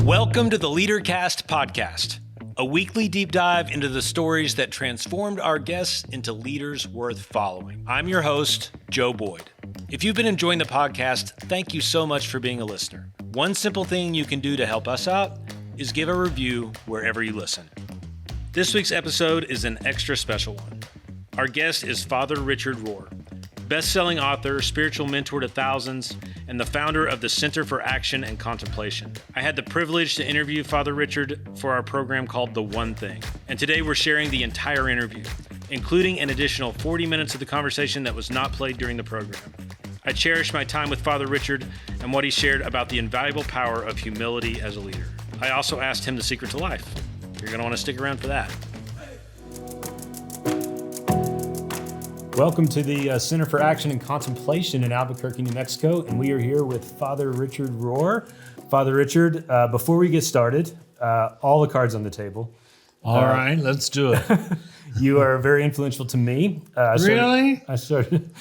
Welcome to the Leadercast podcast, a weekly deep dive into the stories that transformed our guests into leaders worth following. I'm your host, Joe Boyd. If you've been enjoying the podcast, thank you so much for being a listener. One simple thing you can do to help us out is give a review wherever you listen. This week's episode is an extra special one. Our guest is Father Richard Rohr, best-selling author, spiritual mentor to thousands, and the founder of the Center for Action and Contemplation. I had the privilege to interview Father Richard for our program called The One Thing, and today we're sharing the entire interview, including an additional 40 minutes of the conversation that was not played during the program. I cherish my time with Father Richard and what he shared about the invaluable power of humility as a leader. I also asked him the secret to life. You're going to want to stick around for that. Welcome to the Center for Action and Contemplation in Albuquerque, New Mexico, and we are here with Father Richard Rohr. Father Richard, before we get started, all the cards on the table. All right, let's do it. You are very influential to me. Really? I started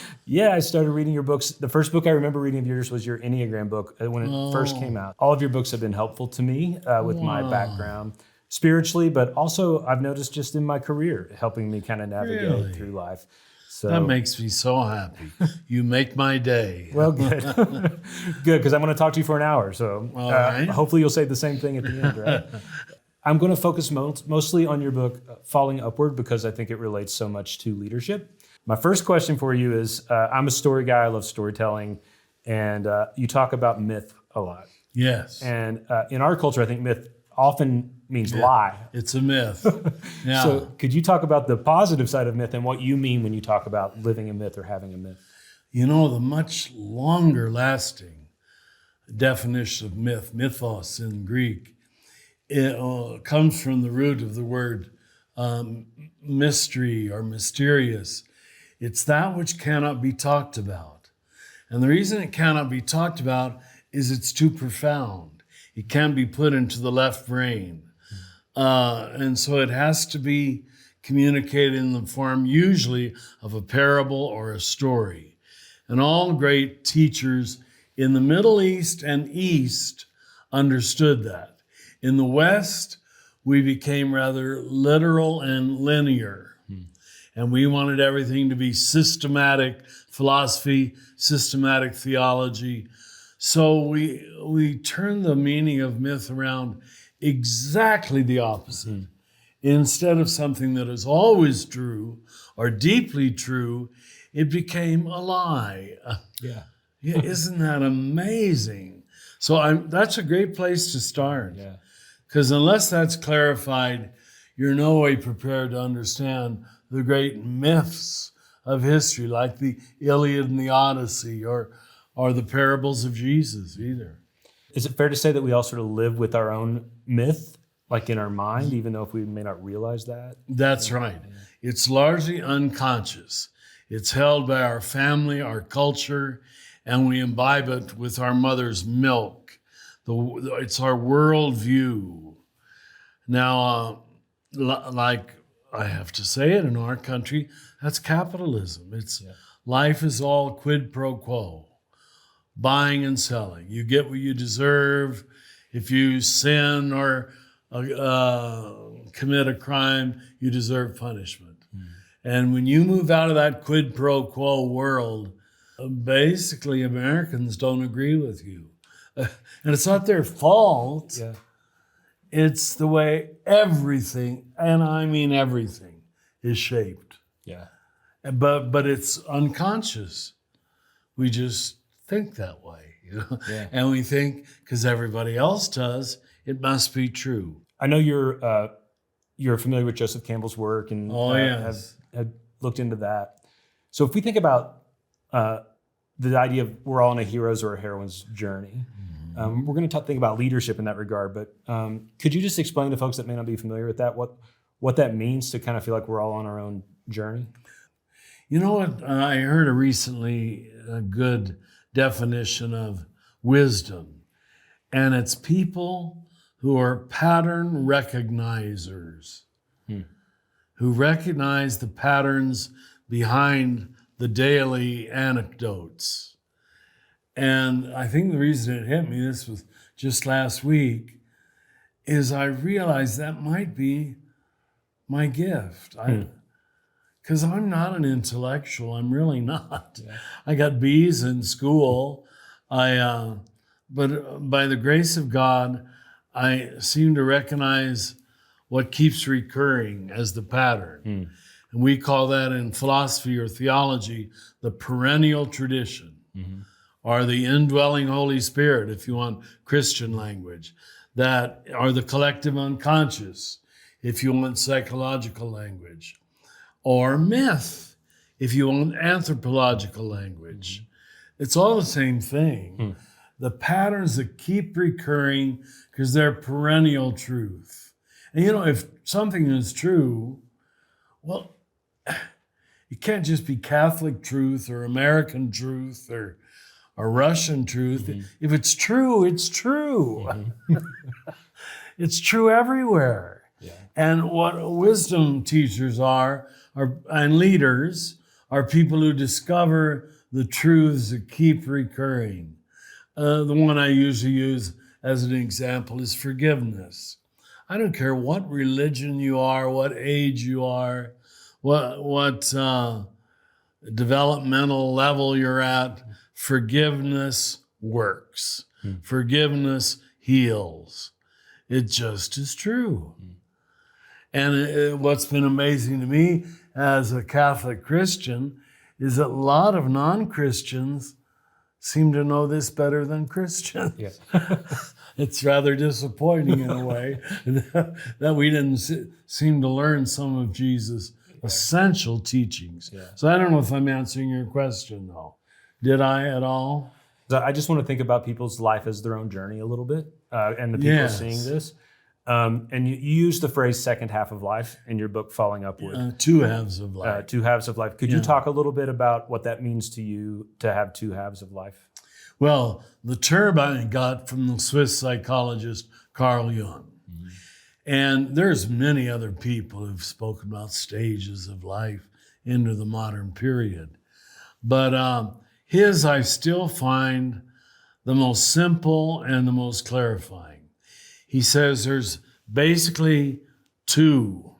reading your books. The first book I remember reading of yours was your Enneagram book when it first came out. All of your books have been helpful to me with my background spiritually, but also I've noticed just in my career, helping me kind of navigate through life. So, that makes me so happy. You make my day. Well, good. Good, because I'm going to talk to you for an hour. So hopefully you'll say the same thing at the end, right? I'm going to focus mostly on your book, Falling Upward, because I think it relates so much to leadership. My first question for you is, I'm a story guy. I love storytelling. And you talk about myth a lot. Yes. And in our culture, I think myth often means lie. It's a myth. Yeah. So could you talk about the positive side of myth and what you mean when you talk about living a myth or having a myth? You know, the much longer lasting definition of myth, mythos in Greek, it comes from the root of the word mystery or mysterious. It's that which cannot be talked about. And the reason it cannot be talked about is it's too profound. It can't be put into the left brain. And so it has to be communicated in the form usually of a parable or a story. And all great teachers in the Middle East and East understood that. In the West, we became rather literal and linear. And we wanted everything to be systematic philosophy, systematic theology. So we turned the meaning of myth around exactly the opposite. Instead of something that is always true or deeply true, it became a lie. Yeah, isn't that amazing? So that's a great place to start. Yeah. Because unless that's clarified, you're no way prepared to understand the great myths of history, like the Iliad and the Odyssey, or the parables of Jesus either. Is it fair to say that we all sort of live with our own myth, like in our mind, even though if we may not realize that? That's right. It's largely unconscious. It's held by our family, our culture, and we imbibe it with our mother's milk. It's our worldview. Now, like I have to say it, in our country, that's capitalism. Life is all quid pro quo. Buying and selling. You get what you deserve. If you sin or commit a crime, you deserve punishment. And when you move out of that quid pro quo world, basically Americans don't agree with you. And it's not their fault. Yeah. It's the way everything, and I mean everything, is shaped. Yeah. But it's unconscious. We just think that way, And we think because everybody else does, it must be true. I know you're familiar with Joseph Campbell's work and have looked into that. So if we think about the idea of we're all on a hero's or a heroine's journey, we're going to think about leadership in that regard. But could you just explain to folks that may not be familiar with that what that means to kind of feel like we're all on our own journey? You know what? I heard recently a good definition of wisdom, and it's people who are pattern recognizers, who recognize the patterns behind the daily anecdotes. And I think the reason it hit me, this was just last week, is I realized that might be my gift. Because I'm not an intellectual. I'm really not. Yeah. I got B's in school. But by the grace of God, I seem to recognize what keeps recurring as the pattern. And we call that in philosophy or theology the perennial tradition, or the indwelling Holy Spirit, if you want Christian language, that are the collective unconscious, if you want psychological language, or myth, if you want anthropological language. It's all the same thing. The patterns that keep recurring because they're perennial truth. And if something is true, well, it can't just be Catholic truth or American truth or Russian truth. If it's true, it's true. It's true everywhere. Yeah. And what wisdom teachers are and leaders are people who discover the truths that keep recurring. The one I usually use as an example is forgiveness. I don't care what religion you are, what age you are, what developmental level you're at, forgiveness works. Forgiveness heals. It just is true. And what's been amazing to me as a Catholic Christian is that a lot of non-Christians seem to know this better than Christians. Yeah. It's rather disappointing in a way that we didn't seem to learn some of Jesus' essential teachings. Yeah. So I don't know if I'm answering your question, though. Did I at all? I just want to think about people's life as their own journey a little bit, and the people seeing this. And you use the phrase second half of life in your book, Falling Upward. Two halves of life. Two halves of life. Could you talk a little bit about what that means to you to have two halves of life? Well, the term I got from the Swiss psychologist Carl Jung. And there's many other people who've spoken about stages of life into the modern period. But his I still find the most simple and the most clarifying. He says there's basically two.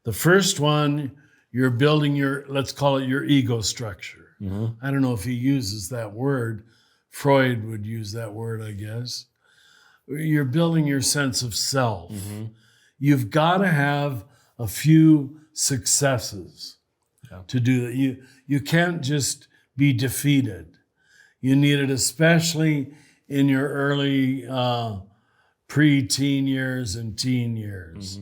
The first one, you're building let's call it your ego structure. I don't know if he uses that word. Freud would use that word, I guess. You're building your sense of self. You've got to have a few successes to do that. You can't just be defeated. You need it, especially in your early pre-teen years and teen years.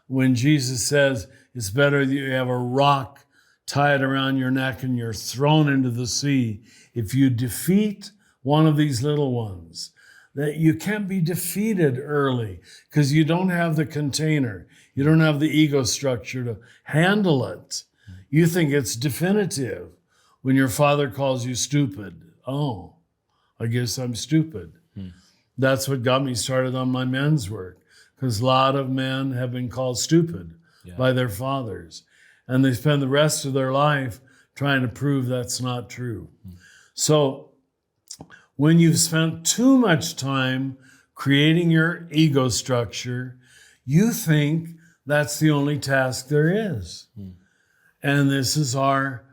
When Jesus says it's better that you have a rock tied around your neck and you're thrown into the sea. If you defeat one of these little ones, that you can't be defeated early because you don't have the container. You don't have the ego structure to handle it. You think it's definitive when your father calls you stupid. Oh, I guess I'm stupid. That's what got me started on my men's work, because a lot of men have been called stupid by their fathers, and they spend the rest of their life trying to prove that's not true. So when you've spent too much time creating your ego structure, you think that's the only task there is. And this is our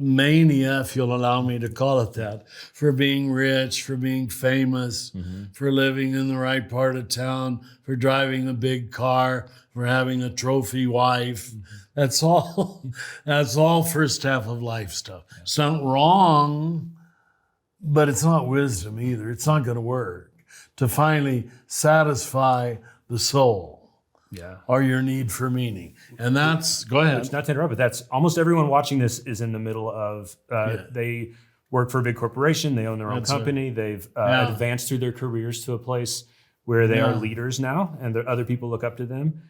mania, if you'll allow me to call it that, for being rich, for being famous, for living in the right part of town, for driving a big car, for having a trophy wife. That's all first half of life stuff. It's not wrong, but it's not wisdom either. It's not going to work to finally satisfy the soul. Or your need for meaning. And that's, go ahead. It's not to interrupt, but that's almost everyone watching this is in the middle of, they work for a big corporation, they own their own company, they've advanced through their careers to a place where they are leaders now, and other people look up to them.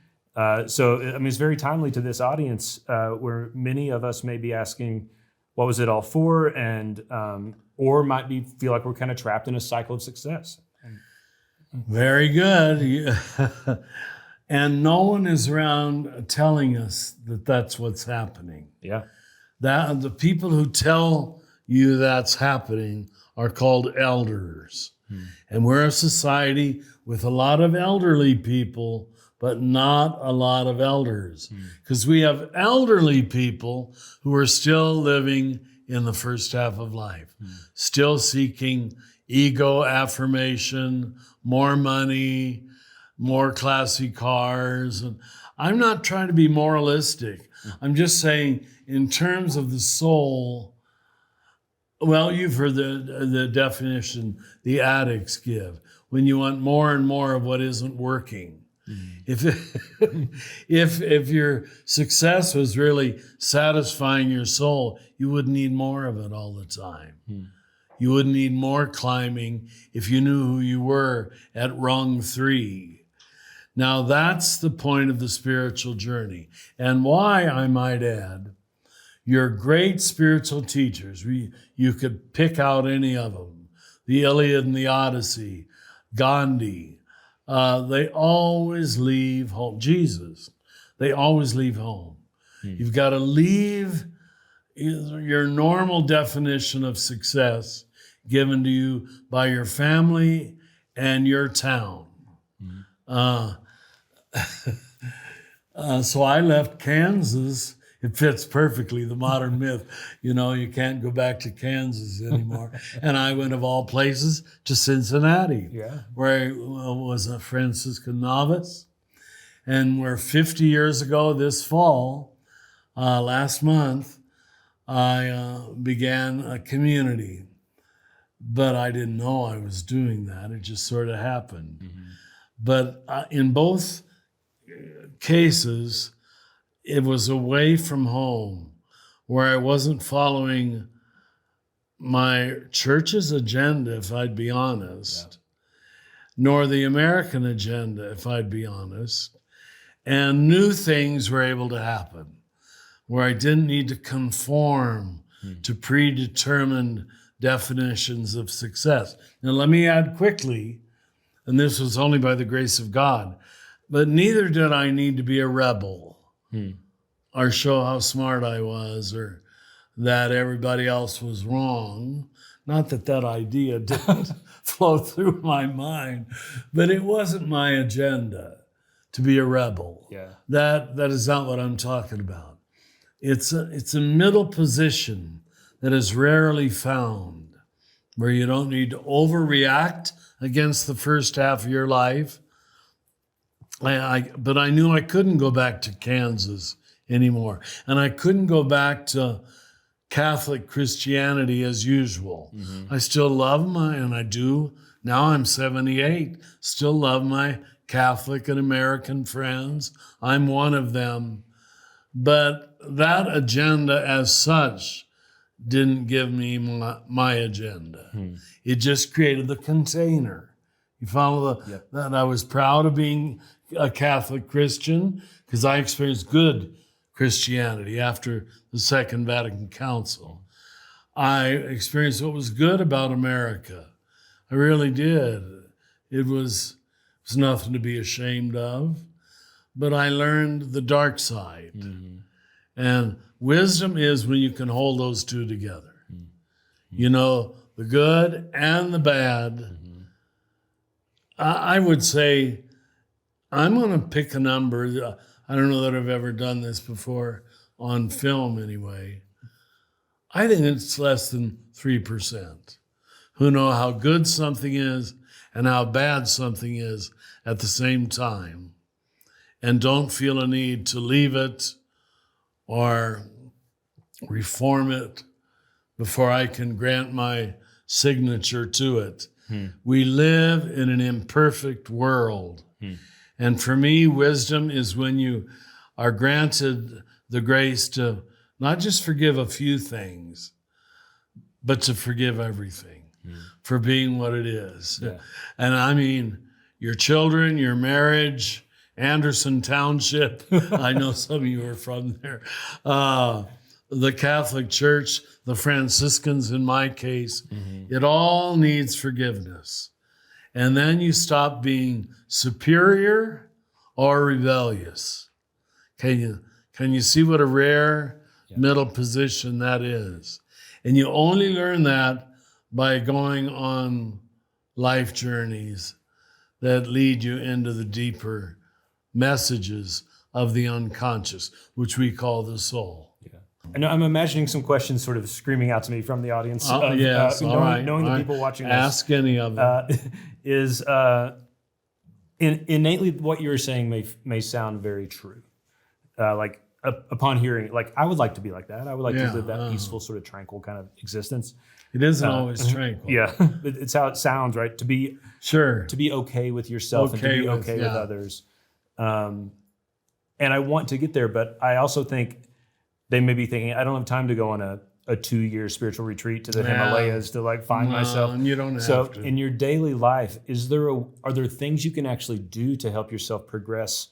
So, I mean, it's very timely to this audience where many of us may be asking, what was it all for? And, or might feel like we're kind of trapped in a cycle of success. Very good. And no one is around telling us that that's what's happening. That the people who tell you that's happening are called elders. And we're a society with a lot of elderly people, but not a lot of elders. Because we have elderly people who are still living in the first half of life, still seeking ego affirmation, more money, more classy cars. And I'm not trying to be moralistic. I'm just saying, in terms of the soul, well, you've heard the definition the addicts give. When you want more and more of what isn't working. If your success was really satisfying your soul, you wouldn't need more of it all the time. You wouldn't need more climbing if you knew who you were at rung 3. Now that's the point of the spiritual journey. And why, I might add, your great spiritual teachers, you could pick out any of them, the Iliad and the Odyssey, Gandhi, they always leave home. Jesus, they always leave home. You've got to leave your normal definition of success given to you by your family and your town. So I left Kansas. It fits perfectly, the modern myth. You know, you can't go back to Kansas anymore. And I went, of all places, to Cincinnati, where I was a Franciscan novice. And where 50 years ago this fall, last month, I began a community. But I didn't know I was doing that. It just sort of happened. But in both cases, it was away from home, where I wasn't following my church's agenda, if I'd be honest, nor the American agenda, if I'd be honest. And new things were able to happen, where I didn't need to conform to predetermined definitions of success. Now, let me add quickly, and this was only by the grace of God, but neither did I need to be a rebel. Or show how smart I was, or that everybody else was wrong. Not that that idea didn't flow through my mind, but it wasn't my agenda to be a rebel. That is not what I'm talking about. It's a middle position that is rarely found, where you don't need to overreact against the first half of your life. But I knew I couldn't go back to Kansas anymore. And I couldn't go back to Catholic Christianity as usual. I still love and I do, now I'm 78, still love my Catholic and American friends. I'm one of them. But that agenda as such didn't give me my agenda. It just created the container. You follow that I was proud of being a Catholic Christian, because I experienced good Christianity after the Second Vatican Council. I experienced what was good about America. I really did. It was nothing to be ashamed of, but I learned the dark side. And wisdom is when you can hold those two together. You know, the good and the bad. I would say, I'm going to pick a number. I don't know that I've ever done this before, on film anyway. I think it's less than 3% who know how good something is and how bad something is at the same time, and don't feel a need to leave it or reform it before I can grant my signature to it. We live in an imperfect world. And for me, wisdom is when you are granted the grace to not just forgive a few things, but to forgive everything for being what it is. And I mean, your children, your marriage, Anderson Township, I know some of you are from there, the Catholic Church, the Franciscans in my case, it all needs forgiveness. And then you stop being superior or rebellious. Can you see what a rare middle position that is? And you only learn that by going on life journeys that lead you into the deeper messages of the unconscious, which we call the soul. Yeah. I know I'm imagining some questions sort of screaming out to me from the audience. Yes, all right. Knowing the people watching Ask any of them. Is innately what you were saying may sound very true. Like upon hearing, like I would like to be like that. I would like to live that peaceful, sort of tranquil kind of existence. It isn't always tranquil. Yeah, it's how it sounds, right? To be okay with yourself and to be okay with others. And I want to get there, but I also think they may be thinking, I don't have time to go on a 2-year spiritual retreat to the Himalayas to like find myself. And you don't have so to. In your daily life, are there things you can actually do to help yourself progress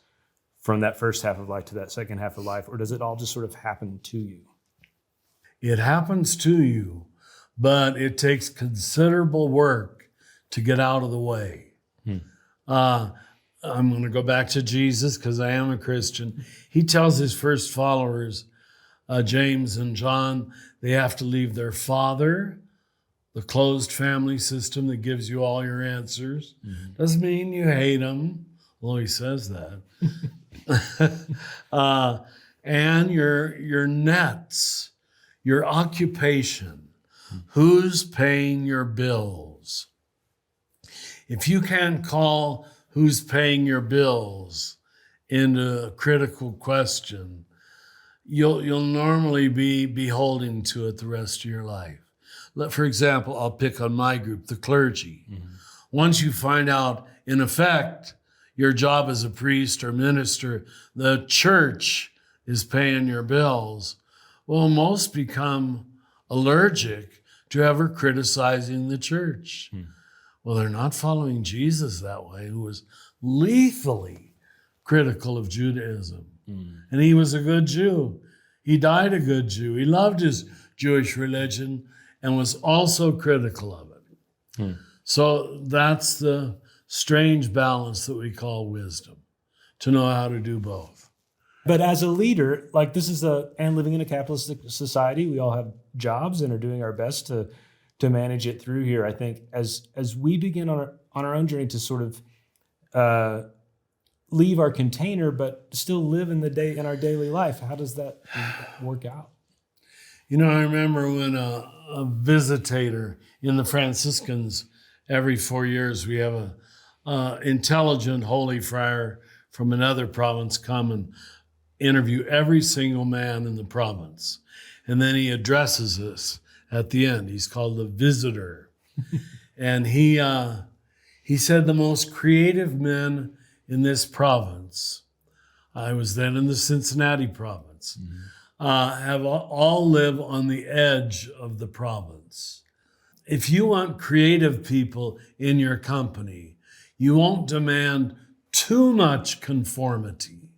from that first half of life to that second half of life, or does it all just sort of happen to you? It happens to you, but it takes considerable work to get out of the way. I'm going to go back to Jesus because I am a Christian. He tells his first followers, James and John, they have to leave their father, the closed family system that gives you all your answers. Doesn't mean you hate them, although he says that. And your nets, your occupation, who's paying your bills. If you can't call who's paying your bills into a critical question, you'll normally be beholden to it the rest of your life. For example, I'll pick on my group, the clergy. Once you find out, in effect, your job as a priest or minister, the church is paying your bills, well, most become allergic to ever criticizing the church. Well, they're not following Jesus that way, who was lethally critical of Judaism. And he was a good Jew. He died a good Jew. He loved his Jewish religion and was also critical of it. So that's the strange balance that we call wisdom, to know how to do both. But as a leader, like and living in a capitalist society, we all have jobs and are doing our best to manage it through here. I think as we begin on our own journey to sort of leave our container, but still live in our daily life, how does that work out? You know, I remember when a visitator in the Franciscans, every 4 years, we have a intelligent holy friar from another province come and interview every single man in the province. And then he addresses us at the end. He's called the visitor. And he said the most creative men in this province, I was then in the Cincinnati province, have all live on the edge of the province. If you want creative people in your company, you won't demand too much conformity.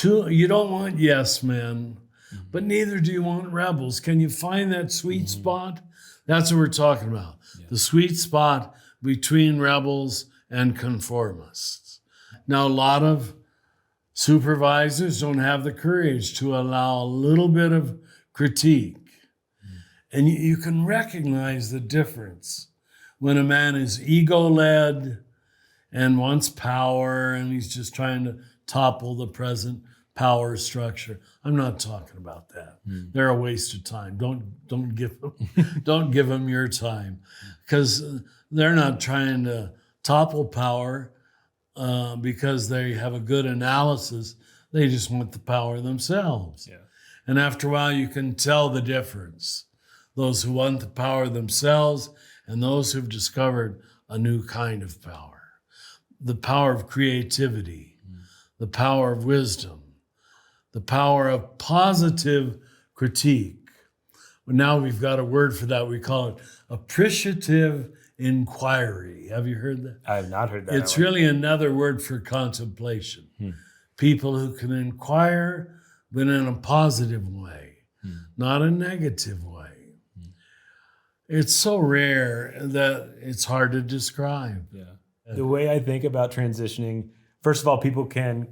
You don't want yes men, but neither do you want rebels. Can you find that sweet spot? That's what we're talking about. Yeah. The sweet spot between rebels and conformists. Now, a lot of supervisors don't have the courage to allow a little bit of critique. And you can recognize the difference when a man is ego-led and wants power and he's just trying to topple the present power structure. I'm not talking about that. They're a waste of time. Don't give them your time, because they're not trying to topple power because they have a good analysis. They just want the power themselves. Yeah. And after a while, you can tell the difference. Those who want the power themselves and those who've discovered a new kind of power. The power of creativity, the power of wisdom, the power of positive critique. Well, now we've got a word for that. We call it appreciative inquiry. Have you heard that? I have not heard that. It's really another word for contemplation. People who can inquire, but in a positive way, not a negative way. It's so rare that it's hard to describe. Yeah. The way I think about transitioning, first of all, people can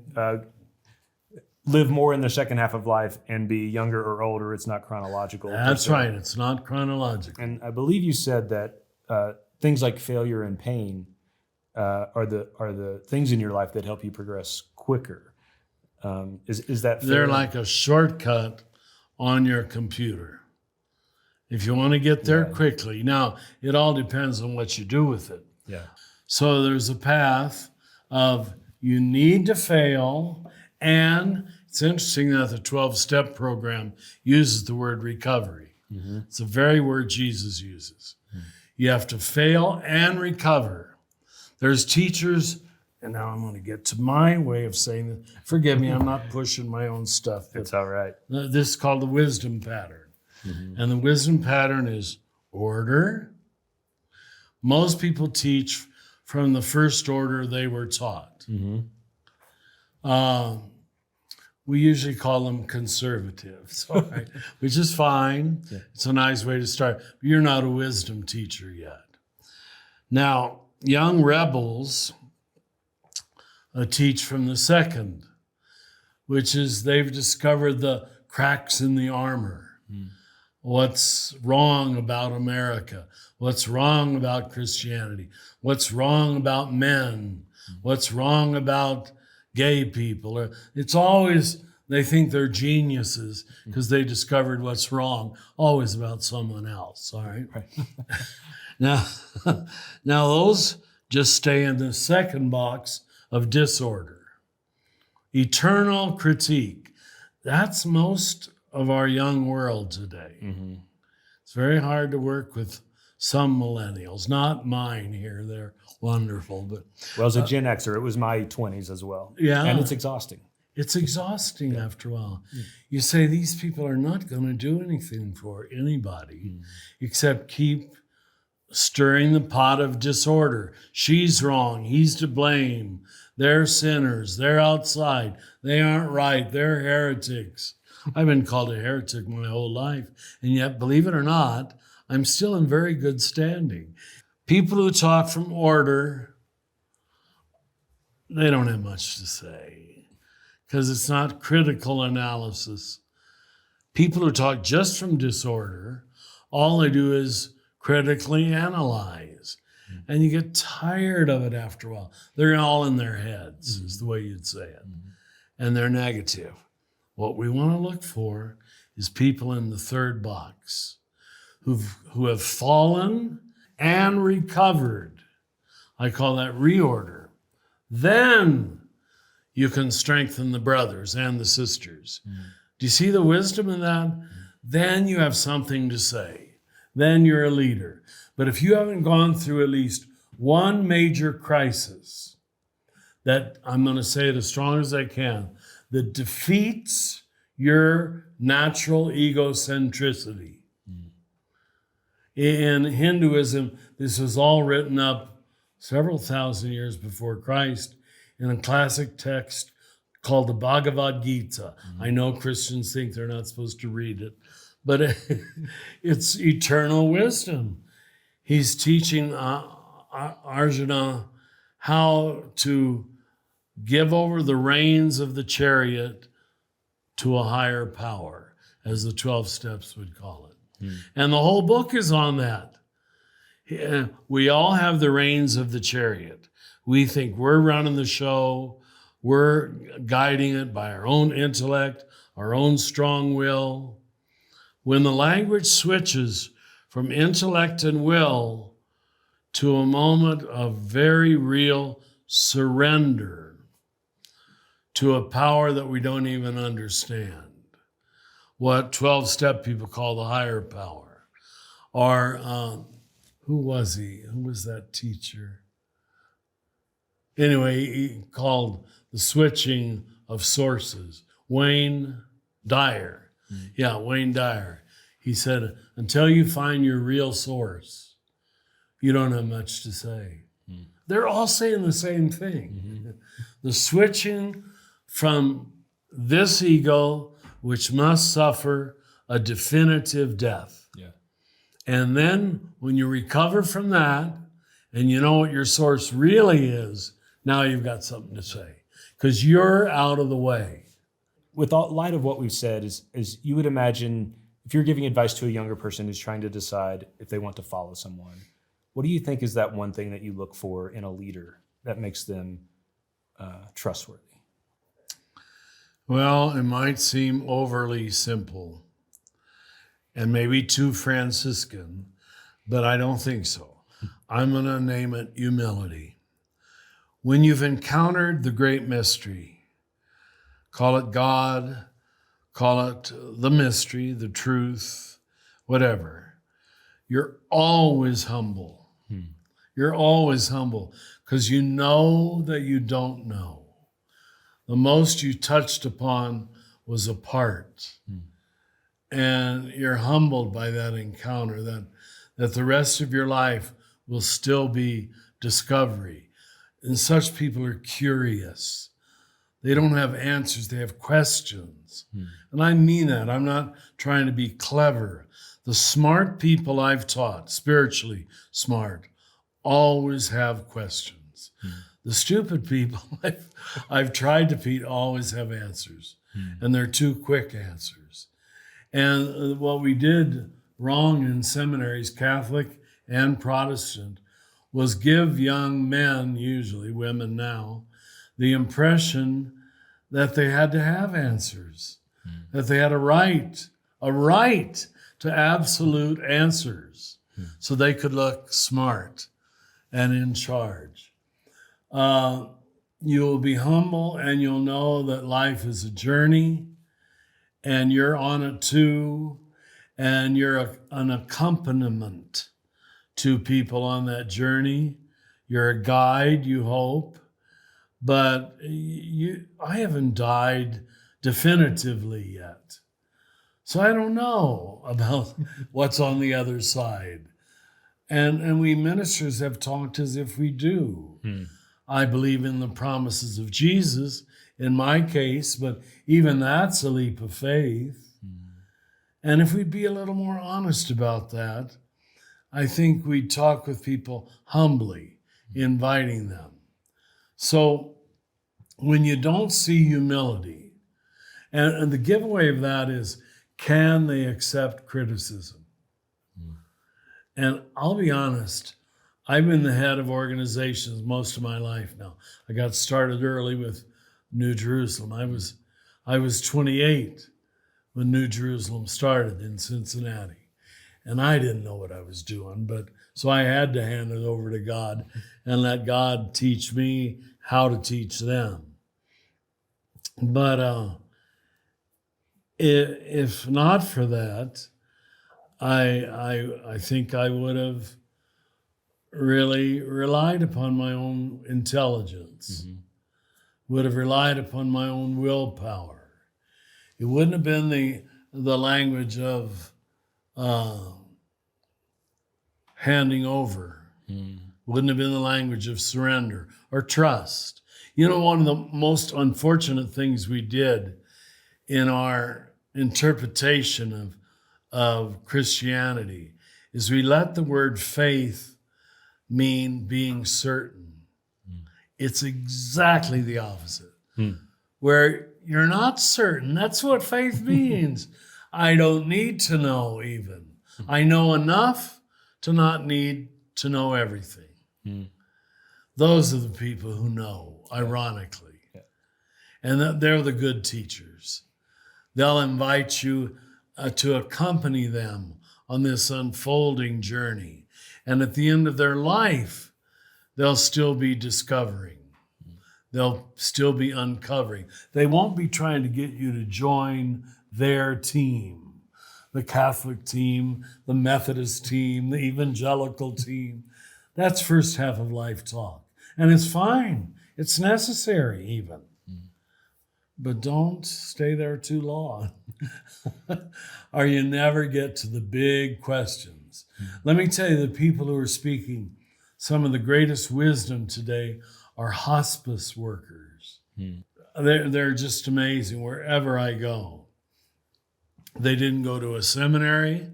live more in their second half of life and be younger or older. It's not chronological. That's right. It's not chronological. And I believe you said that things like failure and pain are the things in your life that help you progress quicker. Is that fair? They're like a shortcut on your computer. If you want to get there quickly. Now, it all depends on what you do with it. Yeah. So there's a path of you need to fail, and it's interesting that the 12-step program uses the word recovery. Mm-hmm. It's the very word Jesus uses. Mm-hmm. You have to fail and recover. There's teachers, and now I'm going to get to my way of saying it. Forgive me, I'm not pushing my own stuff. It's all right. This is called the wisdom pattern. Mm-hmm. And the wisdom pattern is order. Most people teach from the first order they were taught. Mm-hmm. We usually call them conservatives, right? Which is fine. Yeah. It's a nice way to start. But you're not a wisdom teacher yet. Now, young rebels teach from the second, which is they've discovered the cracks in the armor. Mm. What's wrong about America? What's wrong about Christianity? What's wrong about men? What's wrong about gay people? It's always, they think they're geniuses because they discovered what's wrong, always about someone else, all right? Now those just stay in the second box of disorder. Eternal critique. That's most of our young world today. Mm-hmm. It's very hard to work with some millennials, not mine here. They're wonderful. But well, as a Gen Xer, it was my 20s as well. Yeah. And it's exhausting. It's exhausting after a while. Mm. You say these people are not going to do anything for anybody except keep stirring the pot of disorder. She's wrong. He's to blame. They're sinners. They're outside. They aren't right. They're heretics. I've been called a heretic my whole life. And yet, believe it or not, I'm still in very good standing. People who talk from order, they don't have much to say because it's not critical analysis. People who talk just from disorder, all they do is critically analyze. Mm-hmm. And you get tired of it after a while. They're all in their heads, is the way you'd say it. Mm-hmm. And they're negative. What we want to look for is people in the third box who have fallen and recovered. I call that reorder. Then you can strengthen the brothers and the sisters. Mm. Do you see the wisdom in that? Mm. Then you have something to say. Then you're a leader. But if you haven't gone through at least one major crisis, that I'm going to say it as strong as I can, that defeats your natural egocentricity. In Hinduism, this was all written up several thousand years before Christ in a classic text called the Bhagavad Gita. Mm-hmm. I know Christians think they're not supposed to read it, but it's eternal wisdom. He's teaching Arjuna how to give over the reins of the chariot to a higher power, as the 12 steps would call it. And the whole book is on that. We all have the reins of the chariot. We think we're running the show. We're guiding it by our own intellect, our own strong will. When the language switches from intellect and will to a moment of very real surrender to a power that we don't even understand, what 12-step people call the higher power. Or who was he? Who was that teacher? Anyway, he called the switching of sources. Wayne Dyer. Mm. Yeah, Wayne Dyer. He said, until you find your real source, you don't have much to say. Mm. They're all saying the same thing. Mm-hmm. The switching from this ego, which must suffer a definitive death. Yeah. And then when you recover from that and you know what your source really is, now you've got something to say because you're out of the way. With all light of what we've said, is you would imagine if you're giving advice to a younger person who's trying to decide if they want to follow someone, What do you think is that one thing that you look for in a leader that makes them trustworthy? Well, it might seem overly simple and maybe too Franciscan, but I don't think so. I'm going to name it humility. When you've encountered the great mystery, call it God, call it the mystery, the truth, whatever, you're always humble. You're always humble because you know that you don't know. The most you touched upon was a part. And you're humbled by that encounter, that the rest of your life will still be discovery. And such people are curious. They don't have answers, they have questions. And I mean that. I'm not trying to be clever. The smart people I've taught, spiritually smart, always have questions. The stupid people I've tried to teach always have answers. And they're too quick answers. And what we did wrong in seminaries, Catholic and Protestant, was give young men, usually women now, the impression that they had to have answers, that they had a right to absolute answers so they could look smart and in charge. You'll be humble and you'll know that life is a journey and you're on it too, and you're an accompaniment to people on that journey. You're a guide, you hope, but I haven't died definitively yet. So I don't know about what's on the other side. And we ministers have talked as if we do. I believe in the promises of Jesus in my case, but even that's a leap of faith. And if we'd be a little more honest about that, I think we'd talk with people humbly, inviting them. So when you don't see humility, and the giveaway of that is, can they accept criticism? And I'll be honest, I've been the head of organizations most of my life now. I got started early with New Jerusalem. I was 28 when New Jerusalem started in Cincinnati. And I didn't know what I was doing, so I had to hand it over to God and let God teach me how to teach them. But if not for that, I think I would have really relied upon my own intelligence, would have relied upon my own willpower. It wouldn't have been the language of handing over. Wouldn't have been the language of surrender or trust. You know, one of the most unfortunate things we did in our interpretation of Christianity is we let the word faith mean being certain. It's exactly the opposite. Where you're not certain, that's what faith means. I don't need to know even. I know enough to not need to know everything. Those are the people who know, ironically. And they're the good teachers. They'll invite you to accompany them on this unfolding journey. And at the end of their life, they'll still be discovering. They'll still be uncovering. They won't be trying to get you to join their team, the Catholic team, the Methodist team, the evangelical team. That's first half of life talk. And it's fine. It's necessary even. But don't stay there too long, or you never get to the big questions. Let me tell you, the people who are speaking some of the greatest wisdom today are hospice workers. They're just amazing wherever I go. They didn't go to a seminary.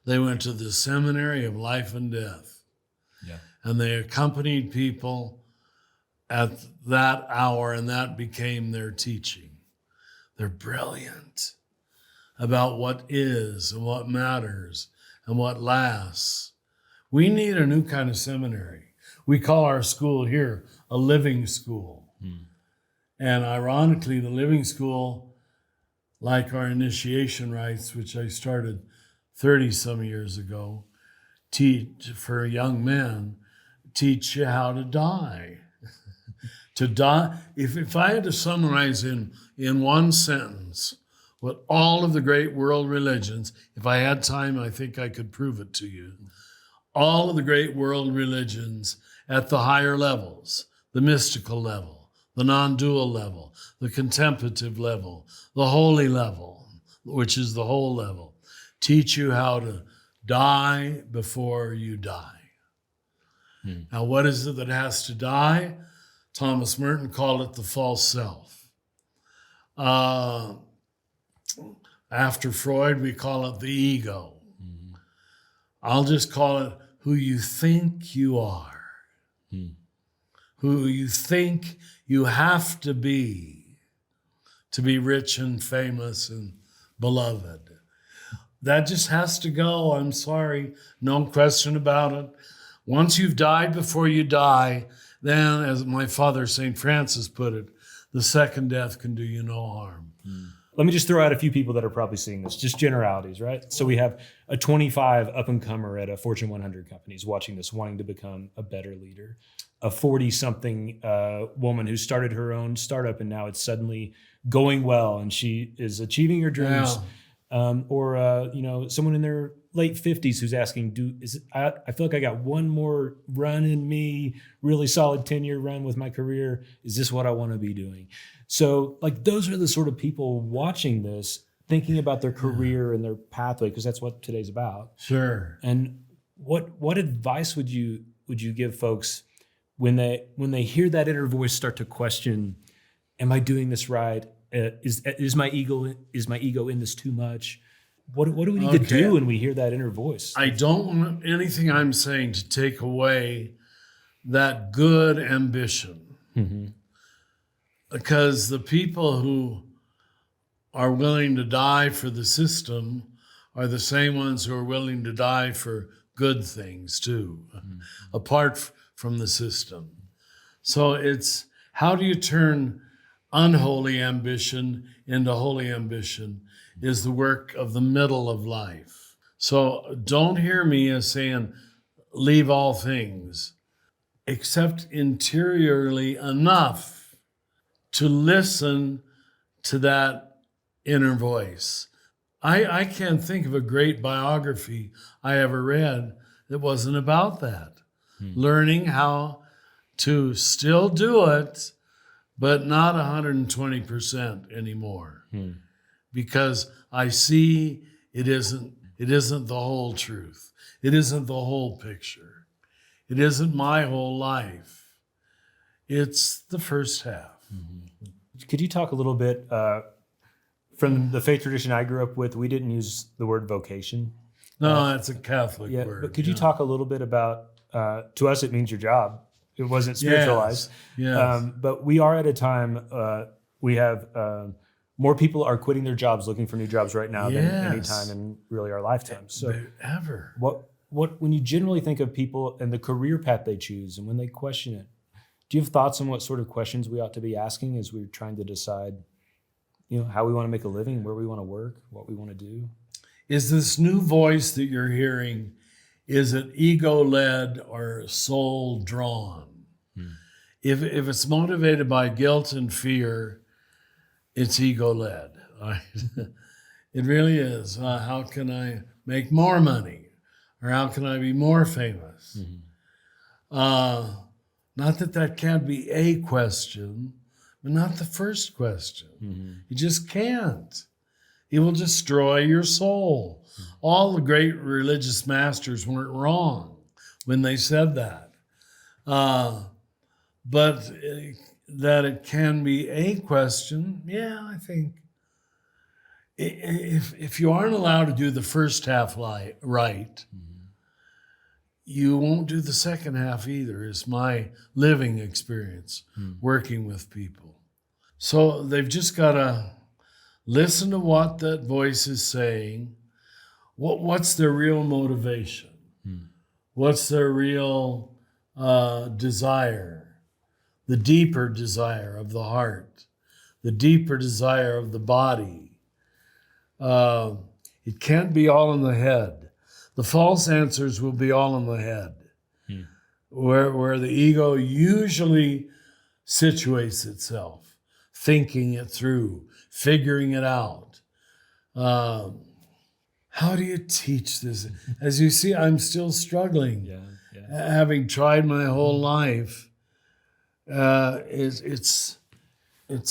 They went to the seminary of life and death. And they accompanied people at that hour, and that became their teaching. They're brilliant about what is and what matters and what lasts. We need a new kind of seminary. We call our school here a living school. And ironically, the living school, like our initiation rites, which I started 30 some years ago, teach for young men, teach you how to die. To die. If I had to summarize in one sentence what all of the great world religions, if I had time, I think I could prove it to you. All of the great world religions at the higher levels, the mystical level, the non-dual level, the contemplative level, the holy level, which is the whole level, teach you how to die before you die. Now, what is it that has to die? Thomas Merton called it the false self. After Freud, we call it the ego. I'll just call it who you think you are, who you think you have to be rich and famous and beloved. That just has to go. I'm sorry, no question about it. Once you've died before you die, then, as my father, St. Francis, put it, the second death can do you no harm. Let me just throw out a few people that are probably seeing this, just generalities, right? So we have a 25 up-and-comer at a Fortune 100 company is watching this, wanting to become a better leader. A 40-something woman who started her own startup and now it's suddenly going well and she is achieving her dreams. Yeah. Or someone in their late 50s who's asking, I feel like I got one more run in me, really solid 10-year run with my career. Is this what I want to be doing? So like those are the sort of people watching this, thinking about their career and their pathway, because that's what today's about. Sure. And what advice would you give folks when they hear that inner voice start to question, am I doing this right? Is my ego in this too much? What do we need to do when we hear that inner voice? I don't want anything I'm saying to take away that good ambition. Because the people who are willing to die for the system are the same ones who are willing to die for good things too, apart from the system. So it's, how do you turn unholy ambition into holy ambition is the work of the middle of life. So don't hear me as saying, leave all things, except interiorly enough to listen to that inner voice. I can't think of a great biography I ever read that wasn't about that. Learning how to still do it, but not 120% anymore. Because I see it isn't the whole truth. It isn't the whole picture. It isn't my whole life. It's the first half. Could you talk a little bit, from the faith tradition I grew up with, we didn't use the word vocation. No, that's a Catholic word. But could you talk a little bit about, to us it means your job. It wasn't spiritualized. Yes. But we are at a time, we have more people are quitting their jobs, looking for new jobs right now than any time in really our lifetime. So ever. What when you generally think of people and the career path they choose and when they question it, do you have thoughts on what sort of questions we ought to be asking as we're trying to decide, how we want to make a living, where we want to work, what we want to do? Is this new voice that you're hearing, is it ego-led or soul-drawn? If it's motivated by guilt and fear, it's ego-led. Right? It really is. How can I make more money? Or how can I be more famous? Not that can't be a question, but not the first question. You just can't. It will destroy your soul. All the great religious masters weren't wrong when they said that. But that it can be a question, I think. If you aren't allowed to do the first half right, you won't do the second half either, is my living experience working with people. So they've just got to listen to what that voice is saying. What's their real motivation? What's their real desire? The deeper desire of the heart, the deeper desire of the body. It can't be all in the head. The false answers will be all in the head, where the ego usually situates itself, thinking it through, figuring it out. How do you teach this? As you see, I'm still struggling. Having tried my whole life, it's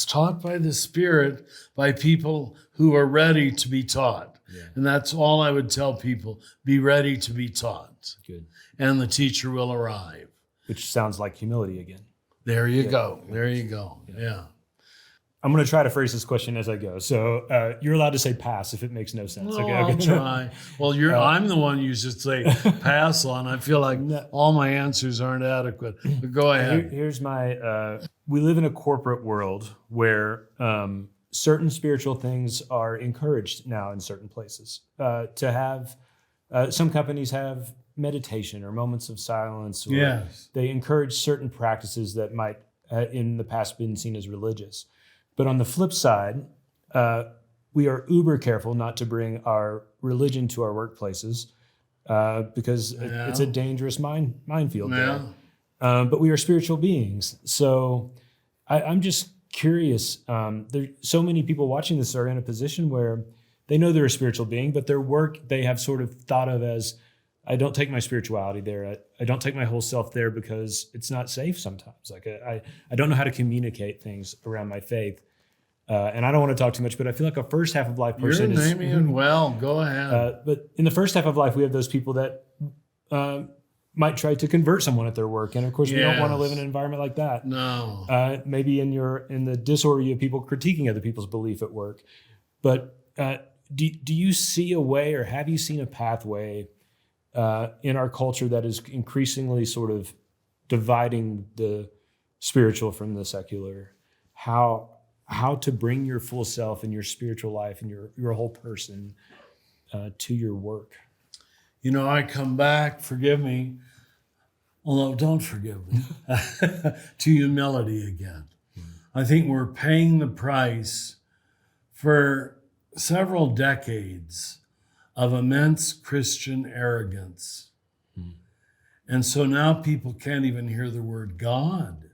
taught by the Spirit, by people who are ready to be taught. And that's all I would tell people. Be ready to be taught. Good. And the teacher will arrive. Which sounds like humility again. There you go. There you go. Yeah. I'm going to try to phrase this question as I go. So you're allowed to say pass if it makes no sense. Okay, I'll try. Well, I'm the one you should say pass on. I feel like all my answers aren't adequate. But go ahead. Here's my, we live in a corporate world where certain spiritual things are encouraged now in certain places. To have, some companies have meditation or moments of silence. Or they encourage certain practices that might in the past been seen as religious. But on the flip side, we are uber careful not to bring our religion to our workplaces because it's a dangerous minefield there. But we are spiritual beings. So I'm just curious. There so many people watching this are in a position where they know they're a spiritual being, but their work they have sort of thought of as, I don't take my spirituality there. I don't take my whole self there because it's not safe sometimes. Like I don't know how to communicate things around my faith. And I don't want to talk too much, but I feel like a first half of life person You're naming it well. Go ahead. But in the first half of life, we have those people that might try to convert someone at their work. And of course, we don't want to live in an environment like that. No. Maybe in the disorder, you have people critiquing other people's belief at work. But do you see a way, or have you seen a pathway in our culture that is increasingly sort of dividing the spiritual from the secular? How to bring your full self and your spiritual life and your whole person to your work? You know, I come back, forgive me, although don't forgive me, to humility again. I think we're paying the price for several decades of immense Christian arrogance. And so now people can't even hear the word God.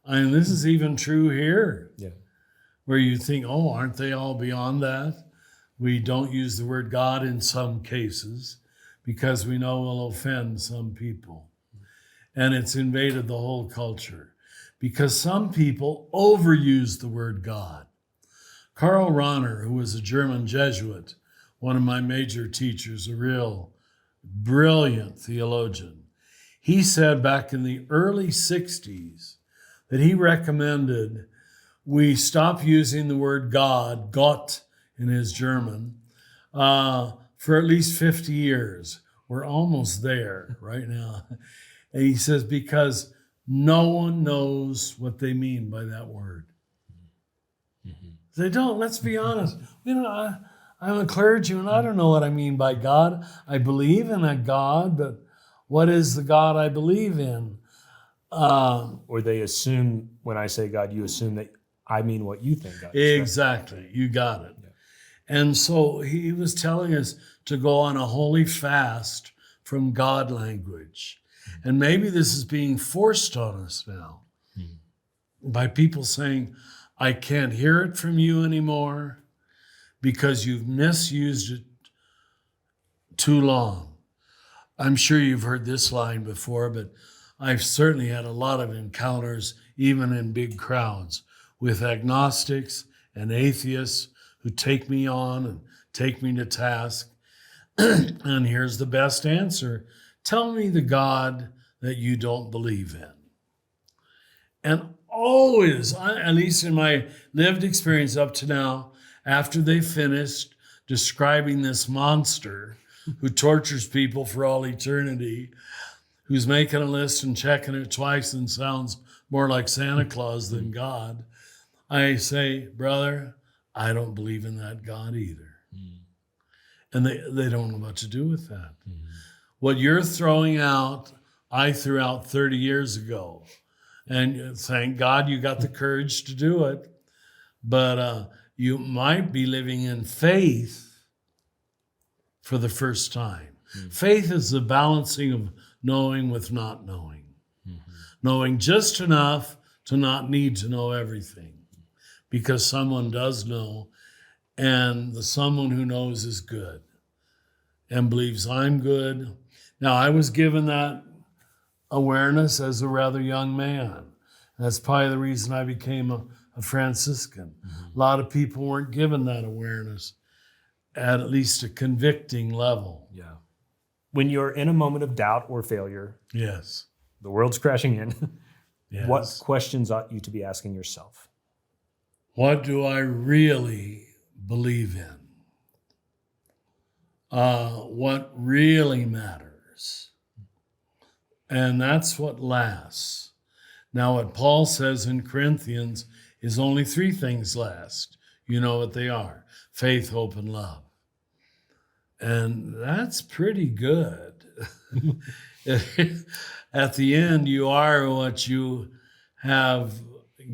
I mean, this is even true here, where you think, oh, aren't they all beyond that? We don't use the word God in some cases because we know we'll offend some people. And it's invaded the whole culture because some people overuse the word God. Karl Rahner, who was a German Jesuit, one of my major teachers, a real brilliant theologian, he said back in the early 60s, that he recommended we stop using the word God, Gott in his German, for at least 50 years. We're almost there right now. And he says, because no one knows what they mean by that word. They don't, let's be honest. You know, I'm a clergyman. I don't know what I mean by God. I believe in a God, but what is the God I believe in? Or they assume, when I say God, you assume that I mean what you think God is. Exactly. Right? You got it. Yeah. And so he was telling us to go on a holy fast from God language. And maybe this is being forced on us now by people saying, I can't hear it from you anymore because you've misused it too long. I'm sure you've heard this line before, but I've certainly had a lot of encounters, even in big crowds, with agnostics and atheists who take me on and take me to task. And here's the best answer. Tell me the God that you don't believe in. And always, at least in my lived experience up to now, after they finished describing this monster who tortures people for all eternity, who's making a list and checking it twice and sounds more like Santa Claus than God, I say, brother, I don't believe in that God either. And they don't know what to do with that. What you're throwing out, I threw out 30 years ago. And thank God you got the courage to do it. But you might be living in faith for the first time. Faith is the balancing of knowing with not knowing. Knowing just enough to not need to know everything, because someone does know, and the someone who knows is good and believes I'm good. Now, I was given that awareness as a rather young man. That's probably the reason I became a Franciscan. A lot of people weren't given that awareness at least a convicting level. Yeah. When you're in a moment of doubt or failure, yes, the world's crashing in, yes. What questions ought you to be asking yourself? What do I really believe in? What really matters? And that's what lasts. Now, what Paul says in Corinthians is only 3 things last. You know what they are: faith, hope, and love. And that's pretty good. At the end, you are what you have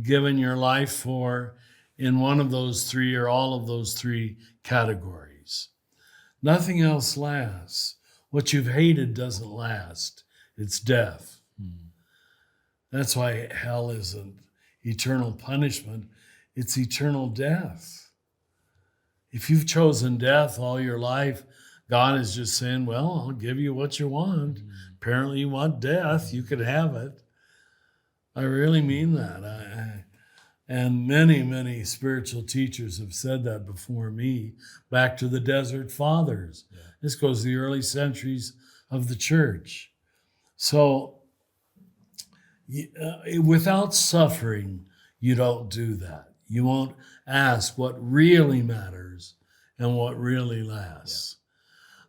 given your life for in one of those 3 or all of those 3 categories. Nothing else lasts. What you've hated doesn't last. It's death. That's why hell isn't eternal punishment. It's eternal death. If you've chosen death all your life, God is just saying, well, I'll give you what you want. Apparently you want death. You could have it. I really mean that. And many, many spiritual teachers have said that before me, back to the Desert Fathers. Yeah. This goes to the early centuries of the church. So without suffering, you don't do that. You won't ask what really matters and what really lasts.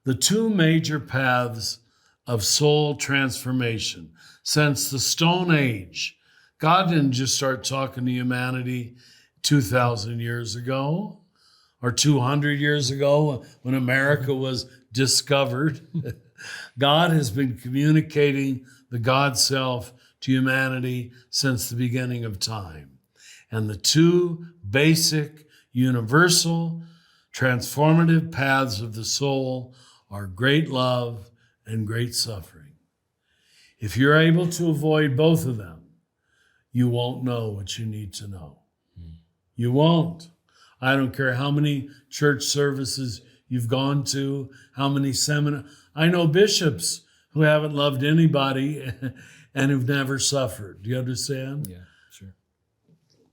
Yeah. The 2 major paths of soul transformation since the Stone Age. God didn't just start talking to humanity 2,000 years ago or 200 years ago when America was discovered. God has been communicating the God self to humanity since the beginning of time. And the 2 basic, universal, transformative paths of the soul are great love and great suffering. If you're able to avoid both of them, you won't know what you need to know. You won't. I don't care how many church services you've gone to, how many seminars. I know bishops who haven't loved anybody and who've never suffered. Do you understand? Yeah, sure.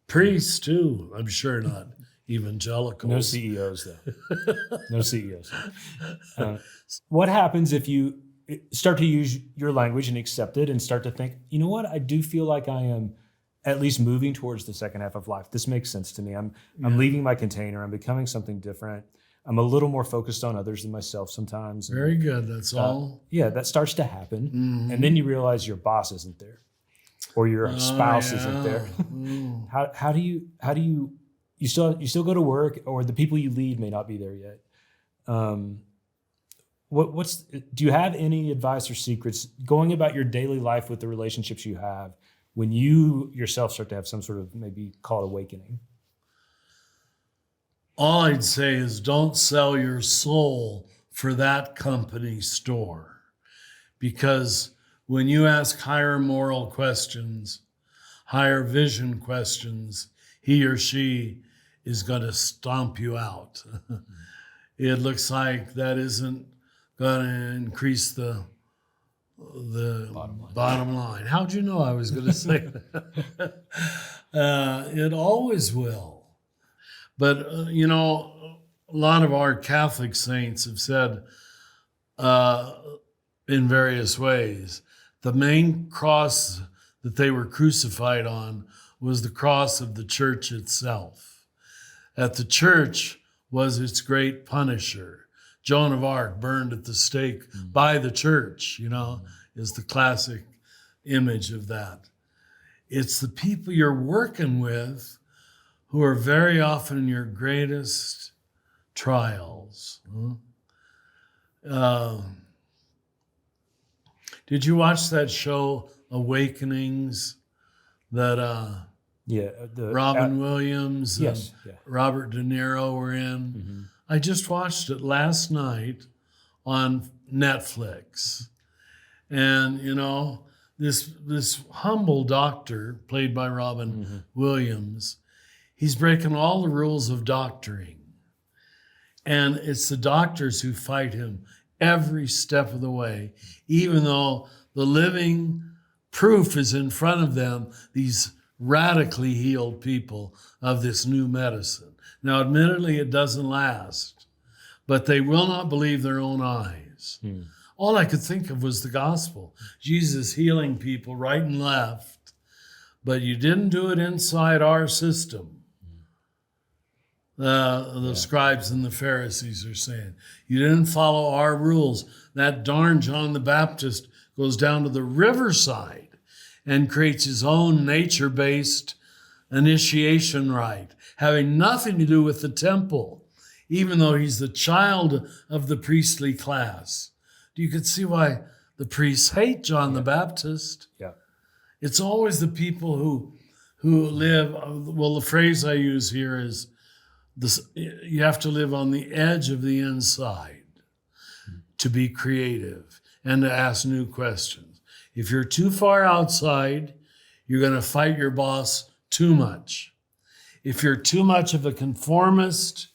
Priests too, I'm sure not evangelicals. No CEOs though. No CEOs. What happens if you start to use your language and accept it and start to think, you know what, I do feel like I am at least moving towards the second half of life. This makes sense to me. I'm leaving my container. I'm becoming something different. I'm a little more focused on others than myself sometimes. Very good. That's all. Yeah, that starts to happen. Mm-hmm. And then you realize your boss isn't there or your spouse isn't there. How do you still go to work, or the people you lead may not be there yet. Do you have any advice or secrets going about your daily life with the relationships you have when you yourself start to have some sort of, maybe call it awakening? All I'd say is don't sell your soul for that company store. Because when you ask higher moral questions, higher vision questions, he or she is going to stomp you out. It looks like that isn't going to increase the bottom line. How'd you know I was going to say that? It always will. But, a lot of our Catholic saints have said in various ways, the main cross that they were crucified on was the cross of the church itself. That the church was its great punisher. Joan of Arc burned at the stake by the church, is the classic image of that. It's the people you're working with who are very often your greatest trials. Did you watch that show Awakenings that Robin Williams and Robert De Niro were in? Mm-hmm. I just watched it last night on Netflix. And, this humble doctor, played by Robin Williams, he's breaking all the rules of doctoring. And it's the doctors who fight him every step of the way, even though the living proof is in front of them, these radically healed people of this new medicine. Now, admittedly, it doesn't last, but they will not believe their own eyes. All I could think of was the gospel. Jesus healing people right and left, but you didn't do it inside our system. The scribes and the Pharisees are saying, you didn't follow our rules. That darn John the Baptist goes down to the riverside and creates his own nature-based initiation rite, having nothing to do with the temple, even though he's the child of the priestly class. You could see why the priests hate John the Baptist. Yeah, it's always the people who live. Well, the phrase I use here is this: you have to live on the edge of the inside to be creative and to ask new questions. If you're too far outside, you're going to fight your boss too much. If you're too much of a conformist,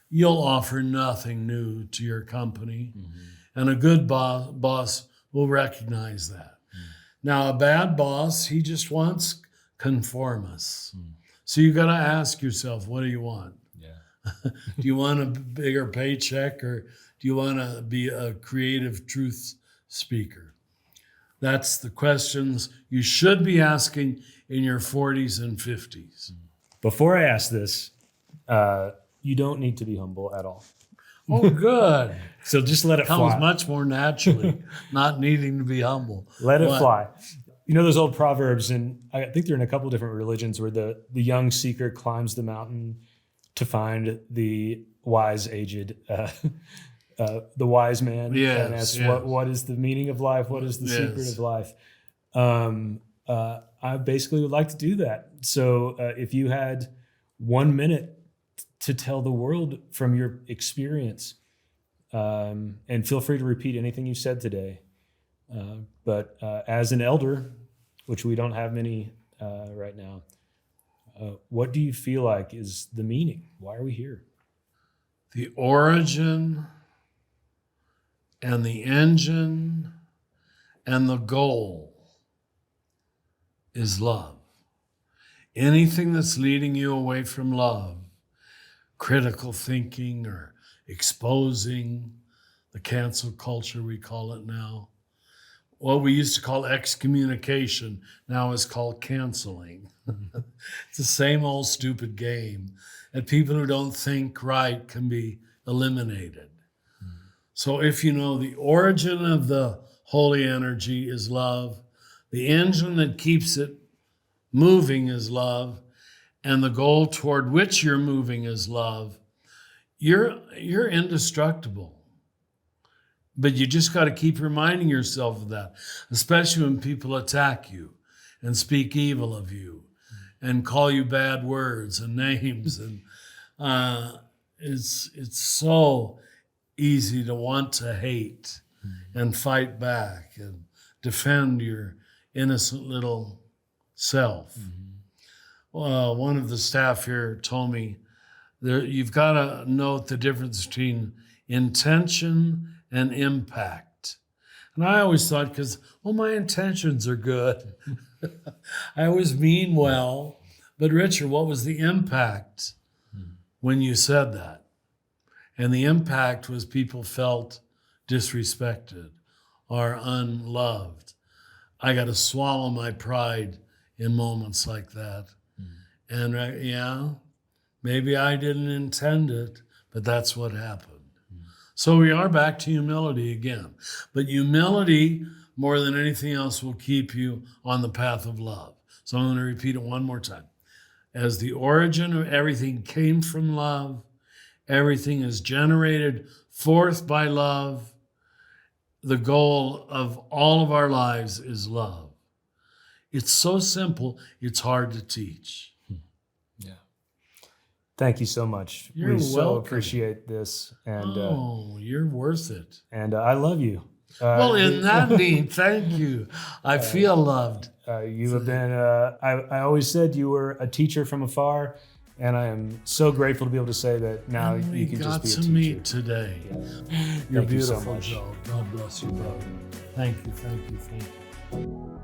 you'll offer nothing new to your company. And a good boss will recognize that. Now, a bad boss, he just wants conformists. So you got to ask yourself, what do you want? Do you want a bigger paycheck, or do you want to be a creative truth speaker? That's the questions you should be asking in your 40s and 50s. Before I ask this, you don't need to be humble at all. Oh, good. So just let it fly. Comes much more naturally, not needing to be humble. Let it fly. You know those old proverbs, and I think they're in a couple different religions, where the young seeker climbs the mountain to find the wise aged, the wise man, and asks, what is the meaning of life? What is the secret of life? I basically would like to do that. So if you had 1 minute to tell the world from your experience, and feel free to repeat anything you said today. But as an elder, which we don't have many right now, what do you feel like is the meaning? Why are we here? The origin and the engine and the goal is love. Anything that's leading you away from love, critical thinking or exposing the cancel culture, we call it now. What we used to call excommunication now is called canceling. It's the same old stupid game. And people who don't think right can be eliminated. So if you know the origin of the holy energy is love, the engine that keeps it moving is love, and the goal toward which you're moving is love, you're indestructible. But you just got to keep reminding yourself of that, especially when people attack you and speak evil of you and call you bad words and names. And it's so easy to want to hate and fight back and defend your innocent little self. One of the staff here told me you've got to note the difference between intention and impact. And I always thought, because, my intentions are good. I always mean well. But Richard, what was the impact when you said that? And the impact was people felt disrespected or unloved. I got to swallow my pride in moments like that. And maybe I didn't intend it, but that's what happened. So we are back to humility again. But humility, more than anything else, will keep you on the path of love. So I'm going to repeat it one more time. As the origin of everything came from love, everything is generated forth by love, the goal of all of our lives is love. It's so simple, it's hard to teach. Yeah. Thank you so much. You're we so welcome. appreciate this. And You're worth it. and I love you. Well, in that need, thank you. I feel loved. You have been, I always said you were a teacher from afar, and I am so grateful to be able to say that now And you we can got just to be a teacher. meet today. Yeah. You're Thank you so beautiful, much. Joe. God bless you, brother. Thank you, thank you, thank you.